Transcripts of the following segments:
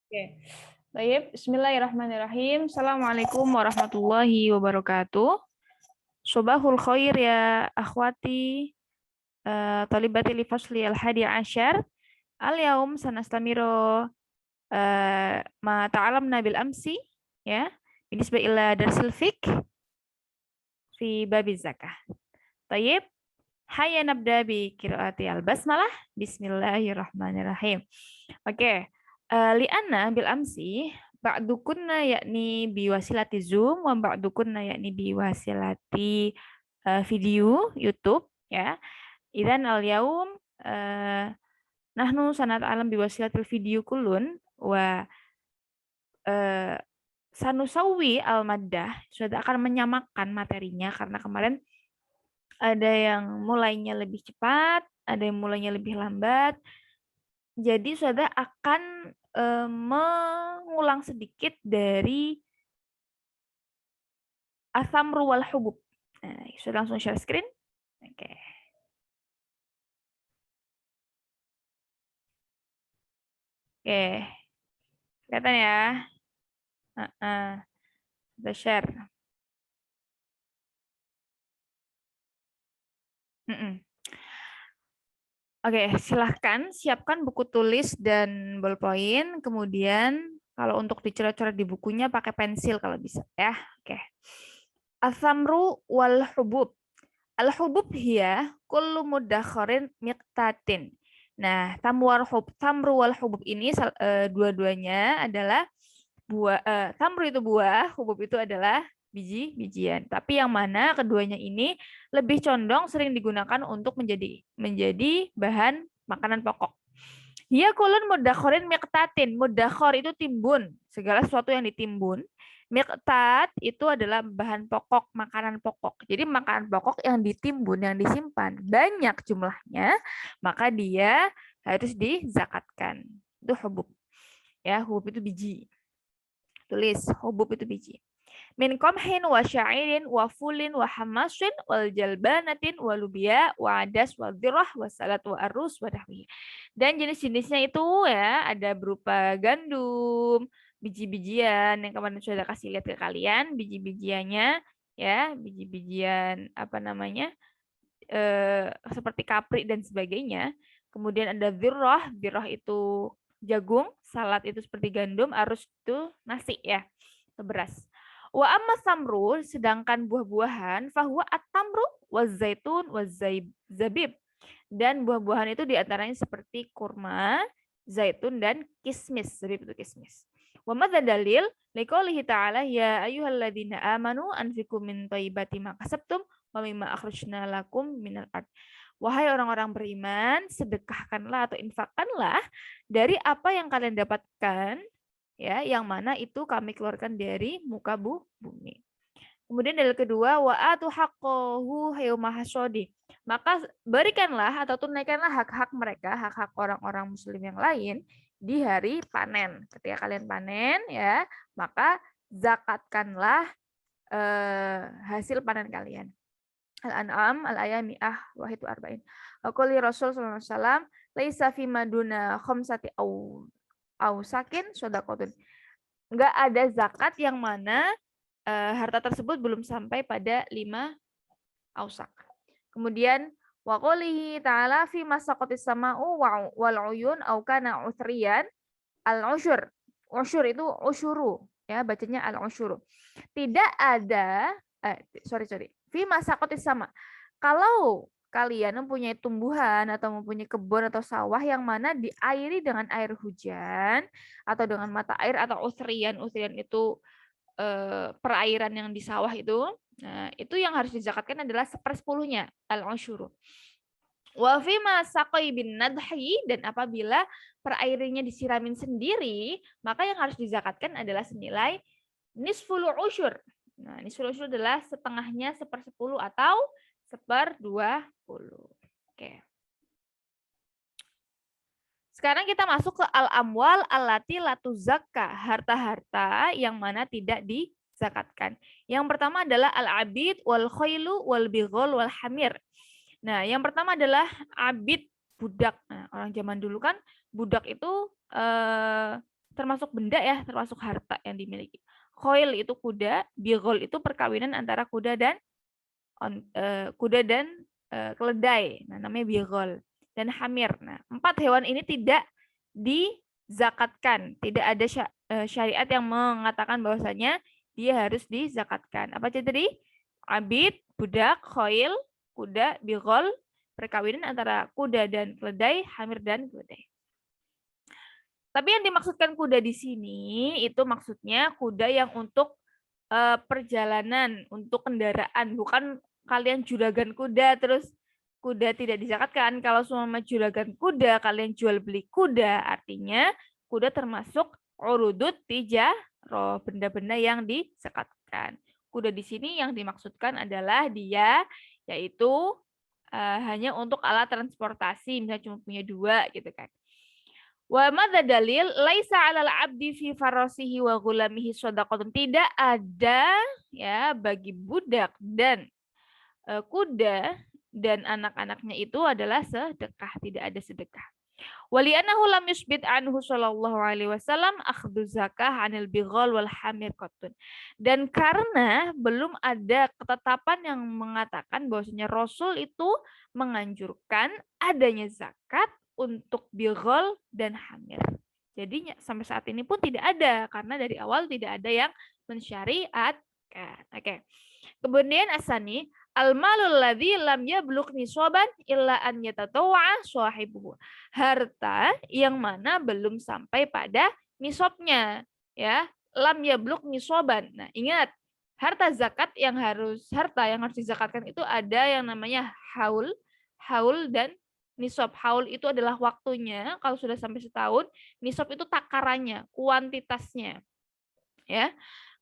Oke. Baik, bismillahirrahmanirrahim. Assalamualaikum warahmatullahi wabarakatuh. Sobahul khair ya akhwati talibati li fasli al-hadi asyar. Al-yaum sanastamiru ma ta'alamna bil amsi ya. Binisba ila darsil fiqh fi babi zakah. Tayyib. Hayya nabda bi qiraati al-basmalah. Bismillahirrahmanirrahim. Oke. Li'anna bil amsi ba'dukunna yakni biwasilati Zoom wa ba'dukunna yakni biwasilati video YouTube ya. Idzan al yaum nahnu sanat alam biwasilatil video kulun wa sanusawi al maddah sudah akan menyamakan materinya karena kemarin ada yang mulainya lebih cepat, ada yang mulainya lebih lambat. Jadi saudara akan mengulang sedikit dari asamru wal hubub. Nah, sudah langsung share screen. Oke. Oke. Kelihatan ya? Sudah share. Oke, silahkan siapkan buku tulis dan ballpoint. Kemudian kalau untuk dicoret-coret di bukunya pakai pensil kalau bisa ya. Oke. Asamru wal hubub. Al-hubub hiya kullu mudakharin miqtatin. Nah, tamru wal hubub ini dua-duanya adalah buah. Tamru itu buah, hubub itu adalah biji-bijian. Tapi yang mana keduanya ini lebih condong sering digunakan untuk menjadi bahan makanan pokok. Hiya kulun mudakharin miqtatin. Mudakhar itu timbun, segala sesuatu yang ditimbun. Miqtat itu adalah bahan pokok, makanan pokok. Jadi makanan pokok yang ditimbun, yang disimpan banyak jumlahnya, maka dia harus dizakatkan. Itu hubub. Ya, hubub itu biji. Tulis hubub itu biji. Min qamhin wa sya'irin wa fulin wa hamasin wal jalbanatin wa lubia wa adas wa dhirah wa salat wa arus wa dahwi. Dan jenis-jenisnya itu ya ada berupa gandum, biji-bijian yang kemarin sudah kasih lihat ke kalian, biji-bijiannya ya, biji-bijian apa namanya? Seperti kapri dan sebagainya. Kemudian ada dhirah, dhirah itu jagung, salat itu seperti gandum, arus itu nasi ya, beras. Wa amma samru, sedangkan buah-buahan, fahuwa at-tamru wa zaitun wa zabib. Dan buah-buahan itu diantaranya seperti kurma, zaitun, dan kismis. Zabib itu kismis. Wa madza dalil? Liqaulihi ta'ala ya ayyuhalladzina amanu anfiqu min thayyibati ma kasabtum wa mimma akhrajna lakum minal ard. Wahai orang-orang beriman, sedekahkanlah atau infakkanlah dari apa yang kalian dapatkan ya, yang mana itu kami keluarkan dari muka bumi. Kemudian dalil kedua, wa atu haqqahu yauma hasodi. Maka berikanlah atau tunaikanlah hak-hak mereka, hak-hak orang-orang muslim yang lain di hari panen. Ketika kalian panen ya, maka zakatkanlah hasil panen kalian. Al-An'am al-ayat mi'ah wahidu arba'in. Qali Rasul sallallahu alaihi wasallam, laisa fi maduna khamsati au sakin shadaqatun. Enggak ada zakat yang mana harta tersebut belum sampai pada 5 ausak. Kemudian wa qalihi ta'ala fi masaqatis sama'u wal uyun au kana uthriyan al-usyur. Usyur itu usyuru ya, bacanya al-usyuru. Tidak ada fi masaqatis sama. Kalau kalian mempunyai tumbuhan atau mempunyai kebun atau sawah yang mana diairi dengan air hujan atau dengan mata air atau usrian itu perairan yang di sawah itu, nah itu yang harus dizakatkan adalah 1/10-nya al-usyuru. Wa fi ma saqai bin nadhi, dan apabila perairnya disiramin sendiri, maka yang harus dizakatkan adalah senilai nisful usyur. Nah, nisful usyur adalah setengahnya 1/10 atau 1/20. Oke. Sekarang kita masuk ke al-amwal allati la tuzakka, harta-harta yang mana tidak dizakatkan. Yang pertama adalah al-abid wal khailu wal bighal wal hamir. Nah, yang pertama adalah abid, budak. Nah, orang zaman dulu kan budak itu termasuk benda ya, termasuk harta yang dimiliki. Khoil itu kuda, bighol itu perkawinan antara kuda dan keledai. Nah, namanya bighol. Dan hamir. Nah, 4 hewan ini tidak dizakatkan. Tidak ada syariat yang mengatakan bahwasanya dia harus dizakatkan. Apa aja tadi? Abid, budak, khoil, kuda, bighol, perkawinan antara kuda dan keledai, hamir dan keledai. Tapi yang dimaksudkan kuda di sini itu maksudnya kuda yang untuk perjalanan, untuk kendaraan, bukan kalian juragan kuda terus kuda tidak dizakatkan. Kalau semua juragan kuda, kalian jual beli kuda, artinya kuda termasuk urudut tijarah, benda-benda yang dizakatkan. Kuda di sini yang dimaksudkan adalah dia yaitu hanya untuk alat transportasi, misalnya cuma punya 2 gitu kan. Wa madza dalil laisa 'alal 'abdi fi farasihi wa ghulamihi shadaqatun. Tidak ada ya bagi budak dan kuda dan anak-anaknya itu adalah sedekah, tidak ada sedekah. Wali annahu lam yusbit anhu sallallahu alaihi wasallam akhdhu zakah 'anil bighal wal hamir qattun. Dan karena belum ada ketetapan yang mengatakan bahwasanya Rasul itu menganjurkan adanya zakat untuk bighal dan hamir. Jadinya sampai saat ini pun tidak ada karena dari awal tidak ada yang mensyariatkan. Oke. Kemudian asani al-malul ladzi lam yablugh nisaban illa an yatatawwa sahibuhu. Harta yang mana belum sampai pada nisabnya, ya. Lam yablugh nisaban. Nah, ingat, harta yang harus dizakatkan itu ada yang namanya haul dan nisab. Haul itu adalah waktunya, kalau sudah sampai setahun, nisab itu takarannya, kuantitasnya. Ya.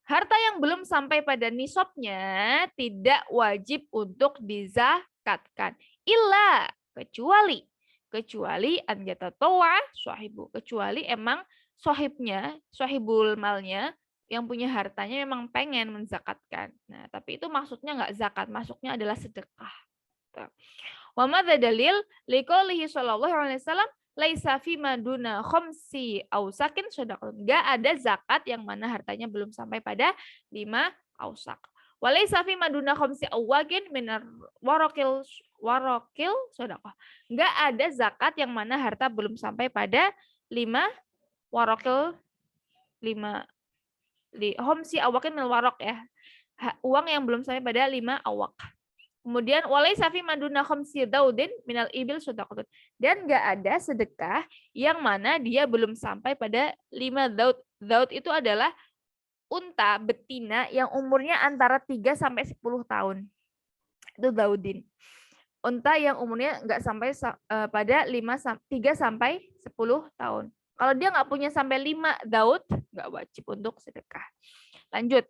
Harta yang belum sampai pada nisabnya tidak wajib untuk dizakatkan. Illa, kecuali an yatatawa sahibu, kecuali emang sahibnya, sahibul malnya yang punya hartanya memang pengen menzakatkan. Nah, tapi itu maksudnya nggak zakat, maksudnya adalah sedekah. Wa madza dalil liqaulihi sallallahu alaihi wasallam laisa fi maduna khamsi ausakin shadaqah. Enggak ada zakat yang mana hartanya belum sampai pada 5 ausak. Walaysa fi maduna khamsi awakin minar warokil shadaqah. Enggak ada zakat yang mana harta belum sampai pada 5 warokil 5 khamsi awakin min warok ya. Uang yang belum sampai pada 5 awak. Kemudian walaysa fi maduna khamsi daudin minal ibil shadaqatun. Dan enggak ada sedekah yang mana dia belum sampai pada 5 daud. Daud itu adalah unta betina yang umurnya antara 3 sampai 10 tahun. Itu daudin. Unta yang umurnya enggak sampai pada 3 sampai 10 tahun. Kalau dia enggak punya sampai 5 daud, enggak wajib untuk sedekah. Lanjut.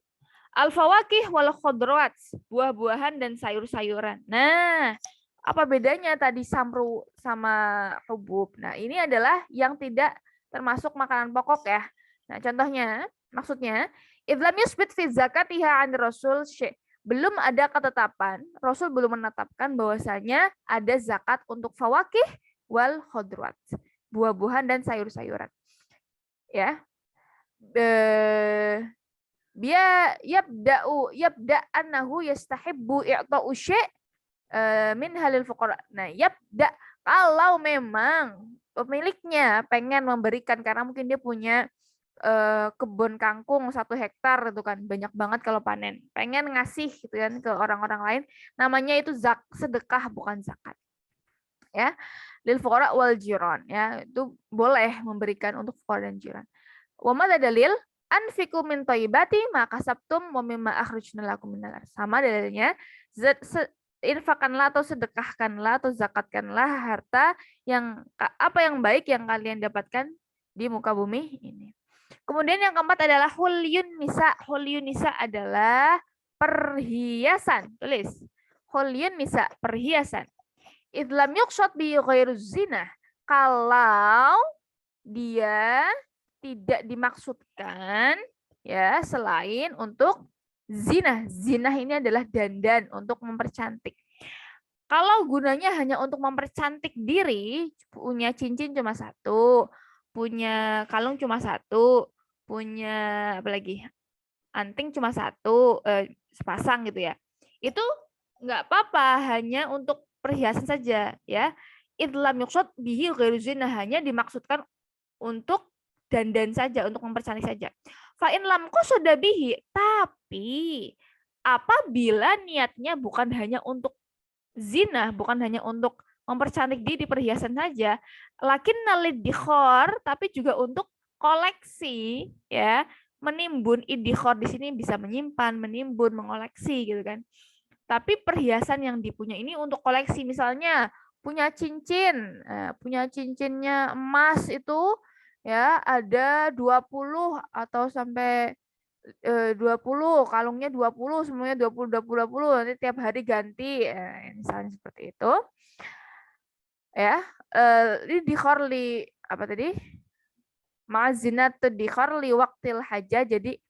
Al-fawakih wal khudrat, buah-buahan dan sayur-sayuran. Nah, apa bedanya tadi samru sama hubub? Nah, ini adalah yang tidak termasuk makanan pokok ya. Nah, contohnya, maksudnya, idlam yusbit fi zakatiha an rasul syekh. Belum ada ketetapan, Rasul belum menetapkan bahwasanya ada zakat untuk fawakih wal khudrat, buah-buahan dan sayur-sayuran. Ya. Dia yabda annahu yastahibbu i'ta'u syai' min halil fuqara. Nah, yabda kalau memang pemiliknya pengen memberikan karena mungkin dia punya kebun kangkung 1 hektar itu kan banyak banget kalau panen. Pengen ngasih gitu kan ke orang-orang lain, namanya itu sedekah bukan zakat. Ya. Lil fuqara wal jiran ya, itu boleh memberikan untuk fuqara dan jiran. Wa madza dalil anfiqu min thayyibati ma kasabtum wa mimma akhrajna lakum minal ardh. Sama dalilnya, infakkanlah atau sedekahkanlah atau zakatkanlah harta yang apa yang baik yang kalian dapatkan di muka bumi ini. Kemudian yang keempat adalah hulyun nisa. Hulyun nisa adalah perhiasan. Tulis. Hulyun nisa, perhiasan. Idlam yuqsad bi ghairu zina. Kalau dia tidak dimaksudkan ya selain untuk zina. Zina ini adalah dandan untuk mempercantik. Kalau gunanya hanya untuk mempercantik diri, punya cincin cuma 1, punya kalung cuma satu, punya apa lagi? Anting cuma satu, sepasang gitu ya. Itu nggak apa-apa, hanya untuk perhiasan saja ya. Idlam yuqsad bihi ghairu zina, hanya dimaksudkan untuk dandan saja, untuk mempercantik saja. Fa in lam qasada bihi, tapi apabila niatnya bukan hanya untuk zina, bukan hanya untuk mempercantik diri perhiasan saja, lakin nalidikhor, tapi juga untuk koleksi ya, menimbun. Idikhor di sini bisa menyimpan, menimbun, mengoleksi gitu kan. Tapi perhiasan yang dipunya ini untuk koleksi, misalnya punya cincin, punya cincinnya emas itu ya ada 20 atau sampai 20, kalungnya 20, semuanya 20, 20, 20, nanti tiap hari ganti, misalnya seperti itu. Ya, ini dikhorli apa tadi? Ma'zinat dikhorli waktil haja, jadi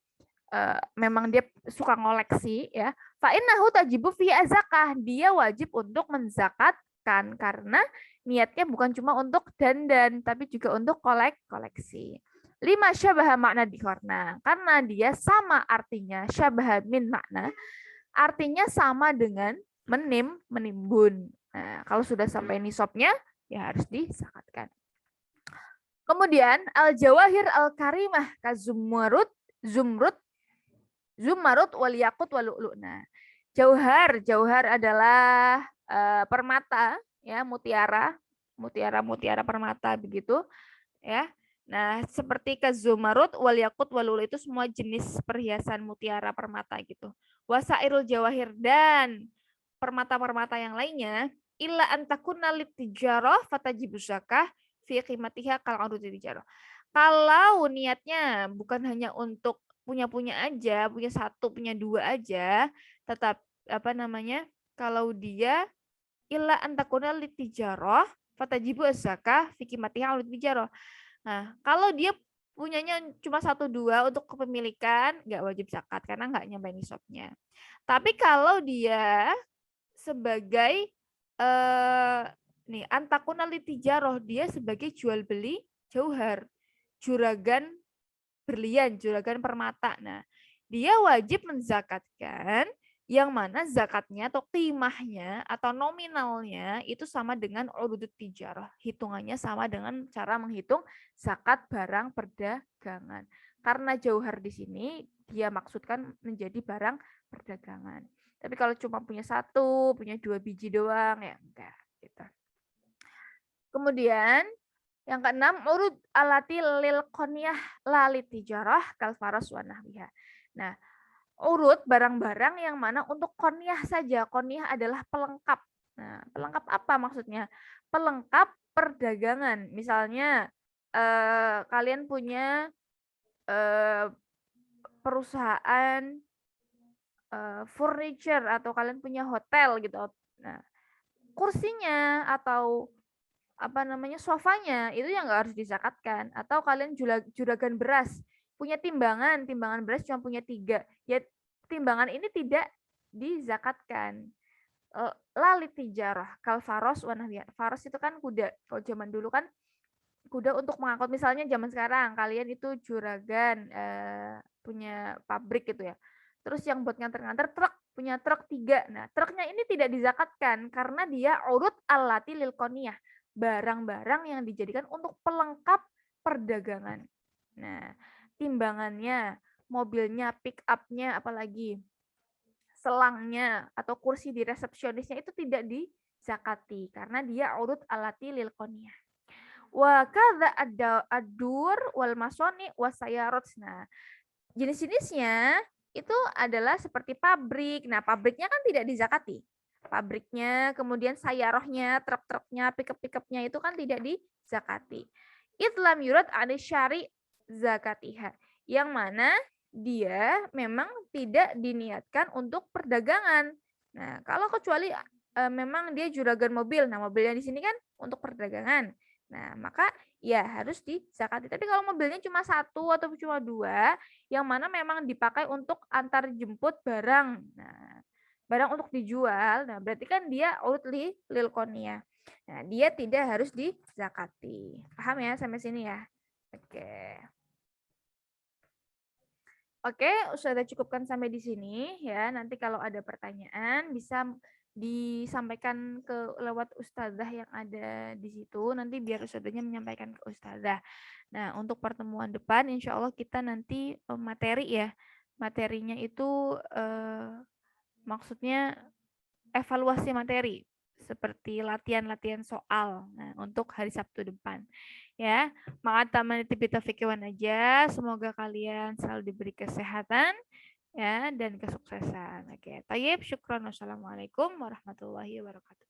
memang dia suka ngoleksi ya. Fa innahu tajibu fi zakah, dia wajib untuk menzakatkan karena niatnya bukan cuma untuk dandan tapi juga untuk koleksi. Lima syabaha makna dikhorna, karena dia sama artinya, syabaha min makna, artinya sama dengan menimbun. Nah, kalau sudah sampai nisabnya ya harus disakatkan. Kemudian al-jawahir al-karimah kazumurut, zumrud, zumarut wal yakut wal lu'lu'na. Jauhar adalah permata ya, mutiara permata begitu ya. Nah, seperti kazumarut wal yakut wal lu'lu, itu semua jenis perhiasan mutiara permata gitu. Wasairul jawahir, dan permata-permata yang lainnya, illa antakuna litijarah fatajibu zakah fi qimatiha kal urudi tijarah. Kalau niatnya bukan hanya untuk punya aja, punya satu, punya dua aja, tetap apa namanya? Kalau dia illa antakuna litijarah fatajibu zakah fi qimatiha kal urudi tijarah. Nah, kalau dia punyanya cuma satu dua untuk kepemilikan, nggak wajib zakat karena nggak nyampe nisabnya. Tapi kalau dia sebagai antakuna litijaroh, dia sebagai jual beli jauhar, juragan berlian, juragan permata. Nah, dia wajib menzakatkan yang mana zakatnya atau qimahnya atau nominalnya itu sama dengan urudut tijarah. Hitungannya sama dengan cara menghitung zakat barang perdagangan. Karena jauhar di sini dia maksudkan menjadi barang perdagangan. Tapi kalau cuma punya satu, punya 2 biji doang ya enggak gitu. Kemudian yang keenam, urud alati lil qoniyah lalit tijarah kal faras wa nahwiha. Nah, urut barang-barang yang mana untuk qoniyah saja. Qoniyah adalah pelengkap. Nah, pelengkap apa maksudnya? Pelengkap perdagangan. Misalnya kalian punya perusahaan furniture atau kalian punya hotel gitu. Nah, kursinya atau apa namanya sofanya itu yang nggak harus dizakatkan. Atau kalian juragan beras, punya timbangan beras cuma punya 3, ya timbangan ini tidak dizakatkan. Lalit tijarah kal faros wanahwiya. Faros itu kan kuda. Kalau zaman dulu kan kuda untuk mengangkut, misalnya zaman sekarang kalian itu juragan punya pabrik gitu ya. Terus yang buat nganter-nganter truk, punya truk 3. Nah, truknya ini tidak dizakatkan karena dia urut alati lil qoniyah, barang-barang yang dijadikan untuk pelengkap perdagangan. Nah, timbangannya, mobilnya, pick up-nya, apalagi selangnya atau kursi di resepsionisnya itu tidak dizakati karena dia urut alati lil qoniyah. Wa kadza ad-dur wal masoni wasayarat. Nah, jenis-jenisnya itu adalah seperti pabrik. Nah, pabriknya kan tidak dizakati. Pabriknya, kemudian sayarohnya, truk-truknya, pickup-pickupnya itu kan tidak dizakati. Itlam yurad ani syari zakatiha. Yang mana dia memang tidak diniatkan untuk perdagangan. Nah, kalau kecuali memang dia juragan mobil. Nah, mobilnya di sini kan untuk perdagangan. Nah, maka ya harus dizakati. Tapi kalau mobilnya cuma satu atau cuma 2, yang mana memang dipakai untuk antar jemput barang. Nah, barang untuk dijual. Nah, berarti kan dia urut lil qoniyah. Nah, dia tidak harus dizakati. Paham ya sampai sini ya? Oke. Oke, sudah cukupkan sampai di sini ya. Nanti kalau ada pertanyaan bisa disampaikan ke lewat ustazah yang ada di situ. Nanti biar ustazahnya menyampaikan ke ustazah. Nah, untuk pertemuan depan insya Allah kita nanti materi ya. Materinya itu maksudnya evaluasi materi seperti latihan-latihan soal. Nah, untuk hari Sabtu depan. Ya, maka taman tibita fikirwan aja. Semoga kalian selalu diberi kesehatan ya dan kesuksesan. Oke, tayyib, syukran. Wassalamualaikum warahmatullahi wabarakatuh.